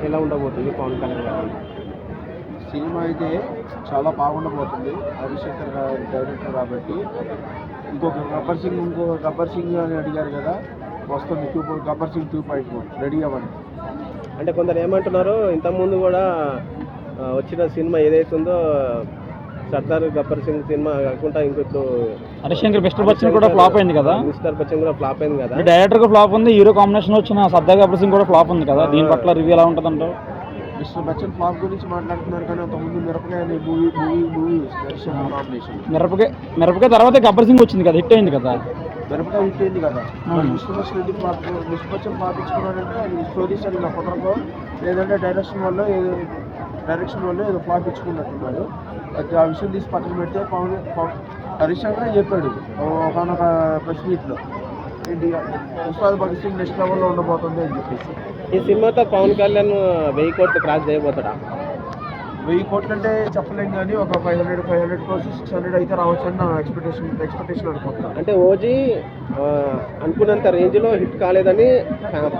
ఎలా ఉండబోతుంది పవన్ కళ్యాణ్ గారు? సినిమా అయితే చాలా బాగుండబోతుంది. హరిశంకర్ గారు డైరెక్టర్ కాబట్టి. గబ్బర్ సింగ్ అని అడిగారు కదా, వస్తుంది గబ్బర్ సింగ్ 2.4 రెడీ అవ్వండి. అంటే కొందరు ఏమంటున్నారు, ఇంతకుముందు కూడా వచ్చిన సినిమా ఏదైతుందో సర్దార్ గబ్బర్ సింగ్ సినిమా కాకుండా ఇంకొకటి హరిశంకర్ మిస్టర్ బచ్చన్ కూడా ఫ్లాప్ అయింది కదా. మిస్టర్ బచ్చన్ కూడా ఫ్లాప్ అయింది కదా. డైరెక్టర్ గా ఫ్లాప్ ఉంది, హీరో కాంబినేషన్ వచ్చిన సర్దార్ గబ్బర్ సింగ్ కూడా ఫ్లాప్ ఉంది కదా. దీని పట్ల రివ్యూ ఎలా ఉంటుంది అంటారు? మిస్టర్ బచ్చన్ ఫ్లాప్ గురించి మాట్లాడుతున్నారు కానీ అంతకుముందు మిరపకాయ అనే మూవీ కాంబినేషన్ మిరపకాయ తర్వాత గబ్బర్ సింగ్ వచ్చింది కదా, హిట్ అయింది కదా. మిరపకాయ హిట్ అయింది కదా. మిస్టర్ బచ్చన్ ఫ్లాప్ ఇచ్చుకున్నాడంటే అది స్టోరీస్ అని నా కుదరకో, లేదంటే డైరెక్షన్ వల్ల ఏదో ఫ్లాప్ ఇచ్చుకున్నట్టున్నాడు. అయితే ఆ విషయం తీసి పక్కన పెడితే హరిశంకర్ చెప్పాడు ఒకనొక ప్రెస్ మీట్లో, ఏంటి ఉస్తాద్ భగత్ సింగ్ నెక్స్ట్ లెవెల్లో ఉండబోతుంది అని చెప్పేసి. ఈ సినిమాతో పవన్ కళ్యాణ్ 1000 కోట్లు క్రాస్ చేయబోతాడా? 1000 కోట్లు అంటే చెప్పలేం కానీ ఒక 500 crores 600 అయితే రావచ్చు అని నా ఎక్స్పెక్టేషన్ అనుకుంటున్నాను. అంటే ఓజీ అనుకున్నంత రేంజ్లో హిట్ కాలేదని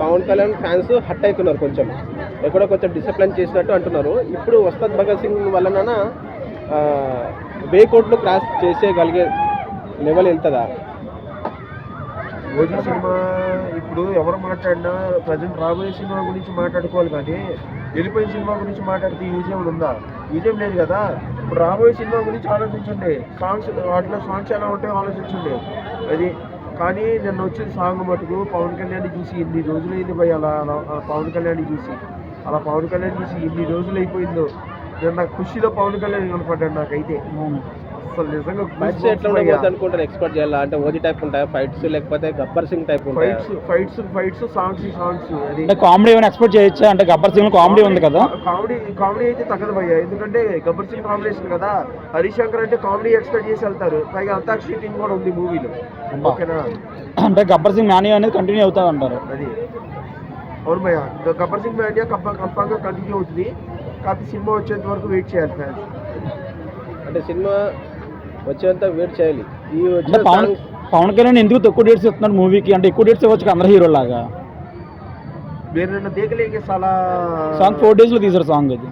పవన్ కళ్యాణ్ ఫ్యాన్స్ హట్ అవుతున్నారు, కొంచెం ఎక్కడో కొంచెం డిసిప్లిన్ చేసినట్టు అంటున్నారు. ఇప్పుడు ఉస్తాద్ భగత్ సింగ్ వలన 1000 కోట్లు క్రాస్ చేసేయగలిగే లెవెల్ వెళ్తుందా? ఓజీ సినిమా ఇప్పుడు ఎవరు మాట్లాడినా ప్రజెంట్ రాబోయే సినిమా గురించి మాట్లాడుకోవాలి కానీ వెళ్ళిపోయిన సినిమా గురించి మాట్లాడితే యూజేం ఉందా? యూజేం లేదు కదా. ఇప్పుడు రాబోయే సినిమా గురించి ఆలోచించండి. వాటిలో సాంగ్స్ ఎలా ఉంటాయో ఆలోచించండి. అది కానీ నిన్న వచ్చిన సాంగ్ మటుకు పవన్ కళ్యాణ్ చూసి ఎన్ని రోజులైంది భయ్, అలా పవన్ కళ్యాణ్ చూసి ఎన్ని రోజులు అయిపోయిందో. నిన్న ఖుషిలో పవన్ కళ్యాణ్ కనపడ్డాడు నాకైతే. అసలు నిజంగా అనుకుంటారు ఎక్స్పెక్ట్ చేయాలా అంటే ఓజీ టైప్ ఉంటాయి ఫైట్స్, లేకపోతే గబ్బర్ సింగ్ టైప్ ఉంటాయి ఫైట్స్ సాంగ్స్ అది కామెడీ ఏమైనా ఎక్స్పెక్ట్ చేయొచ్చా? అంటే గబ్బర్ సింగ్ కామెడీ ఉంది కదా. కామెడీ అయితే తగ్గదు భయ్య, ఎందుకంటే గబ్బర్ సింగ్ కాంబినేషన్ కదా. హరిశంకర్ అంటే కామెడీ ఎక్స్పెక్ట్ చేసి వెళ్తారు. పైగా అంతాక్షరి టీం కూడా ఉంది మూవీలో. ఓకేనా? అంటే గబ్బర్ సింగ్ మ్యానియా అనేది కంటిన్యూ అవుతా అంటారు. అది అవును భయ్య, గబ్బర్ సింగ్ మ్యానియా కన్ఫామ్గా కంటిన్యూ అవుతుంది. కాకపోతే సినిమా వచ్చేంత వరకు వెయిట్ చేయాలి ఫ్యాన్స్. అంటే సినిమా వచ్చేంత వెయిట్ చేయాలి. ఈ పవన్ కళ్యాణ్ ఎందుకు తక్కువ డేట్స్ ఇస్తున్నారు మూవీకి? అంటే ఎక్కువ డేట్స్ ఇవ్వచ్చు అందరు హీరో లాగా. మీరు నిన్న దేకలేంగే సాలా సాంగ్ 4 days లో తీసారు. సాంగ్ అది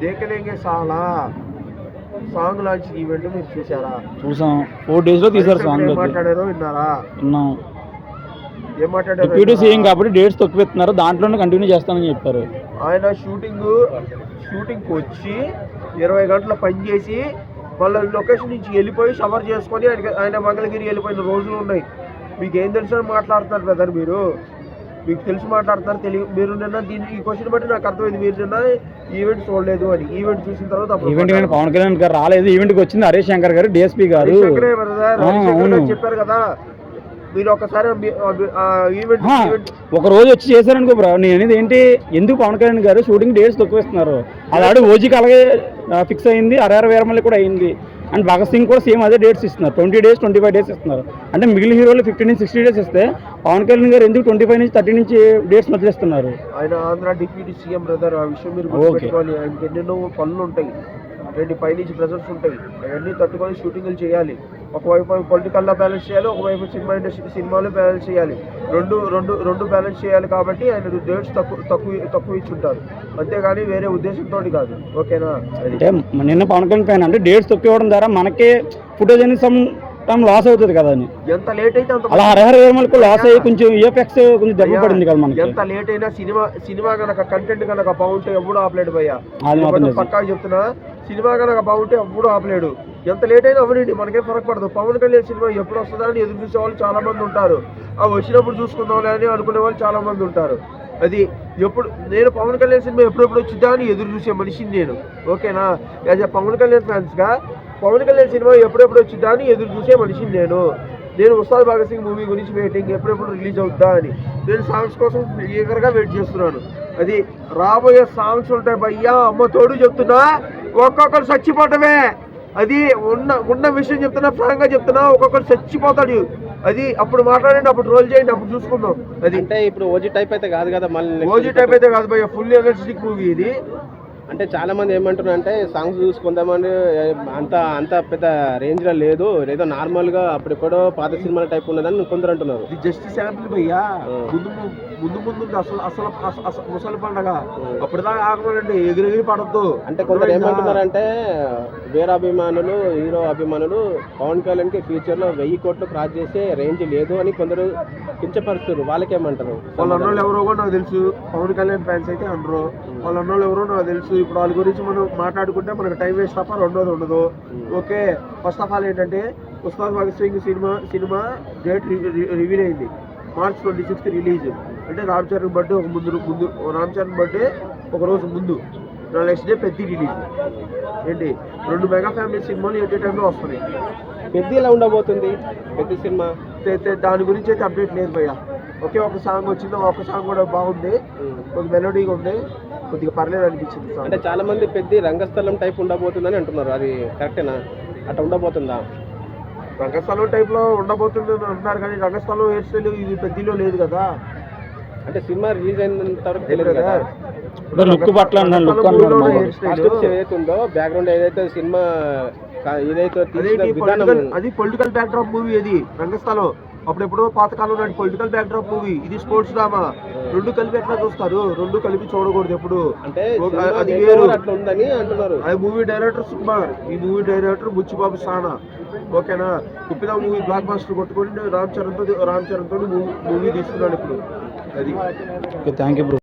దేకలేంగే సాలా సాంగ్ లాంచ్ ఈవెంట్ మీరు చూసారా? చూసాం. 4 days లో తీసారు సాంగ్. మాట్లాడారో విన్నారా? విన్నాం. ఏం మాట్లాడారు? డిప్యూటీ సీఎం కాబట్టి డేట్స్ తక్కువ ఇస్తున్నారు, దాంట్లోనే కంటిన్యూ చేస్తానని చెప్పారు. ఆయన షూటింగ్కి వచ్చి 20 గంటల పని చేసి వాళ్ళ లొకేషన్ నుంచి వెళ్ళిపోయి షవర్ చేసుకొని ఆయన మంగళగిరి వెళ్ళిపోయిన రోజులు ఉన్నాయి. మీకు ఏం తెలుసు అని మాట్లాడుతున్నారు బ్రదర్ మీరు. మీకు తెలిసి మాట్లాడుతున్నారు. మీరు నిన్న ఈ క్వశ్చన్ బట్టి నాకు అర్థమైంది, మీరు నిన్న ఈవెంట్ చూడలేదు అని. ఈవెంట్ చూసిన తర్వాత ఈవెంట్ పవన్ కళ్యాణ్ గారు రాలేదు, ఈవెంట్కి వచ్చింది హరిశంకర్ గారు, డిఎస్పీ గారు చెప్పారు కదా. మీరు ఒకసారి ఒక రోజు వచ్చి చేశారనుకో బ్రో. నేను అనేది ఏంటి, ఎందుకు పవన్ కళ్యాణ్ గారు షూటింగ్ డేట్స్ తక్కువ ఇస్తున్నారు? అలాగే ఓజీకి అలాగే ఫిక్స్ అయింది, RR వీరమల్లి కూడా అయింది. అండ్ భగత్ సింగ్ కూడా సేమ్ అదే డేట్స్ ఇస్తున్నారు. 20 days 25 days ఇస్తున్నారు. అంటే మిగిలిన హీరోలు 15 నుంచి 60 days ఇస్తే పవన్ కళ్యాణ్ గారు ఎందుకు 25 నుంచి 30 నుంచి డేట్స్ మధ్య ఇస్తున్నారు? ఆయన ఆంధ్ర డిప్యూటీ సీఎం బ్రదర్. ఆ విషయం మీరు గుర్తుపెట్టుకోవాలి. ఆయనకి ఎన్నెన్నో పనులు ఉంటాయి, పైనుంచి ప్రెజర్స్ ఉంటాయి. అవన్నీ తట్టుకొని షూటింగ్లు చేయాలి. ఒకవైపు పొలిటికల్లో బ్యాలెన్స్ చేయాలి, ఒకవైపు సినిమా ఇండస్ట్రీ సినిమాలో బ్యాలెన్స్ చేయాలి. రెండు బ్యాలెన్స్ చేయాలి. కాబట్టి ఆయన డేట్స్ తక్కువ ఇచ్చుంటారు, అంతేగాని వేరే ఉద్దేశంతో కాదు. ఓకేనా? అంటే నిన్న పవన్ కళ్యాణ్ పైన అంటే డేట్స్ తక్కువ ఇవ్వడం ద్వారా మనకే ఫుటేజ్ అనేది సమ్ లాస్ అవుతుంది కదా అని. ఎంత లేట్ అయితే అలా హరిహర వీరమల్లికి లాస్ అయ్యి కొంచెం EFX కొంచెం దెబ్బ పడింది కదా మనకి. ఎంత లేట్ అయినా సినిమా కనుక కంటెంట్ కనుక బాగుంటే ఎప్పుడు ఆపలేడు భయ్యా. పక్కా చెప్తున్నా, సినిమా కనుక బాగుంటే ఎప్పుడు ఆపలేడు. ఎంత లేట్ అయినా అవ్వనండి, మనకేం ఫరక్ పడదు. పవన్ కళ్యాణ్ సినిమా ఎప్పుడు వస్తుందా అని ఎదురు చూసే వాళ్ళు చాలా మంది ఉంటారు. వచ్చినప్పుడు చూసుకుందాం అని అనుకునే వాళ్ళు చాలా మంది ఉంటారు. అది ఎప్పుడు నేను పవన్ కళ్యాణ్ సినిమా ఎప్పుడెప్పుడు వచ్చిందా అని ఎదురు చూసే మనిషిని నేను. ఓకేనా? యాజ్ ఎ పవన్ కళ్యాణ్ ఫ్యాన్స్గా పవన్ కళ్యాణ్ సినిమా ఎప్పుడెప్పుడు వచ్చిందా అని ఎదురు చూసే మనిషిని నేను ఉస్తాద్ భగత్ సింగ్ మూవీ గురించి వెయిటింగ్, ఎప్పుడెప్పుడు రిలీజ్ అవుద్దా అని. నేను సాంగ్స్ కోసం ఈగర్గా వెయిట్ చేస్తున్నాను. అది రాబోయే సాంగ్స్ ఉంటాయి భయ్యా. అమ్మ తోడు చెప్తున్నా, ఒక్కొక్కరు చచ్చిపోవటమే. అది ఉన్న విషయం చెప్తున్నా, ఫ్రాంక్గా చెప్తున్నా, ఒక్కొక్కరు చచ్చిపోతాడు. అది అప్పుడు మాట్లాడండి, అప్పుడు రోల్ చేయండి, అప్పుడు చూసుకుందాం. అది అంటే ఇప్పుడు ఓజీ టైప్ అయితే కాదు కదా. మళ్ళీ ఓజీ టైప్ అయితే కాదు భయ్యా, ఫుల్ ఎనర్జెటిక్ మూవీ ఇది. అంటే చాలా మంది ఏమంటున్నారు అంటే సాంగ్స్ చూసుకుందామని అంత పెద్ద రేంజ్లో లేదు, ఏదో నార్మల్గా అప్పుడెప్పుడో పాత సినిమాల టైప్ ఉన్నదని కొందరు అంటున్నారు. జస్ట్ శాంపుల్ భయ్యా. ముందు ముందు ముందు ఉంది అసలు అసలు అసలు ముసలి పండగ అప్పటిదాకా ఆగమండి, ఎగిరెగిరి పడద్దు. అంటే కొందరు ఏమంటున్నారంటే వీరాభిమానులు హీరో అభిమానులు పవన్ కళ్యాణ్ కి ఫ్యూచర్ లో 1000 కోట్లు క్రాస్ చేసే రేంజ్ లేదు అని కొందరు కించపరుస్తారు. వాళ్ళకేమంటారు? వాళ్ళ అన్నోళ్ళు ఎవరో కూడా నాకు తెలుసు, పవన్ కళ్యాణ్ ఫ్యాన్స్ అయితే అనరు. వాళ్ళ అన్నోళ్ళు ఎవరో నాకు తెలుసు. ఇప్పుడు వాళ్ళ గురించి మనం మాట్లాడుకుంటే మనకు టైం వేస్ట్ తప్ప రెండోది ఉండదు. ఓకే, ఫస్ట్ ఆఫ్ ఆల్ ఏంటంటే Ustad Bhagat Singh cinema date reveal అయింది. March 26 release. అంటే రామ్ చరణ్ బర్త్డే ఒక ముందు రామ్ చరణ్ బర్త్డే ఒక రోజు ముందు, నెక్స్ట్ డే పెద్ద రిలీజ్. ఏంటి 2 మెగా ఫ్యామిలీ సినిమాలు ఎట్ టైంలో వస్తున్నాయి. పెద్ద ఎలా ఉండబోతుంది పెద్ద సినిమా? దాని గురించి అయితే అప్డేట్ లేదు భయ్య. ఒకే ఒక సాంగ్ వచ్చింది, ఒక సాంగ్ కూడా బాగుంది, కొద్దిగా మెలోడీగా ఉంది, కొద్దిగా పర్లేదు అనిపించింది. అంటే చాలా మంది పెద్ద రంగస్థలం టైప్ ఉండబోతుందని అంటున్నారు. అది కరెక్టేనా? అట్లా ఉండబోతుందా? రంగస్థలం టైప్ లో ఉండబోతుంది అని అంటున్నారు, కానీ రంగస్థలం హెయిర్ స్టైల్ ఇది పెద్దలో లేదు కదా. అంటే సినిమా రిలీజ్ అయినంత వరకు తెలియదు కదా. లుక్ పట్ల ఏదైతే ఉందో బ్యాక్గ్రౌండ్ ఏదైతే సినిమా ఏదైతే తీసిన విధానం, అది పొలిటికల్ బ్యాక్డ్రాప్ మూవీ. అది రంగస్థలం అప్పుడెప్పుడో పాతకాలం నాటి పొలిటికల్ బ్యాక్డ్రాప్ మూవీ. ఇది స్పోర్ట్స్ డ్రామా. 2 కలిపి ఎట్లా చూస్తారు? 2 కలిపి చూడకూడదు ఎప్పుడు. అంటే అది వేరు, అట్లా ఉందని అంటున్నారు. అది మూవీ డైరెక్టర్ సుకుమార్, ఈ మూవీ డైరెక్టర్ బుచ్చిబాబు సానా. ఓకేనా? కుప్పిదా మూవీ బ్లాక్ బాస్టర్ కొట్టుకొని రామ్ చరణ్ తో మూవీ తీస్తున్నాడు ఇప్పుడు. అది థ్యాంక్ యూ బ్రో.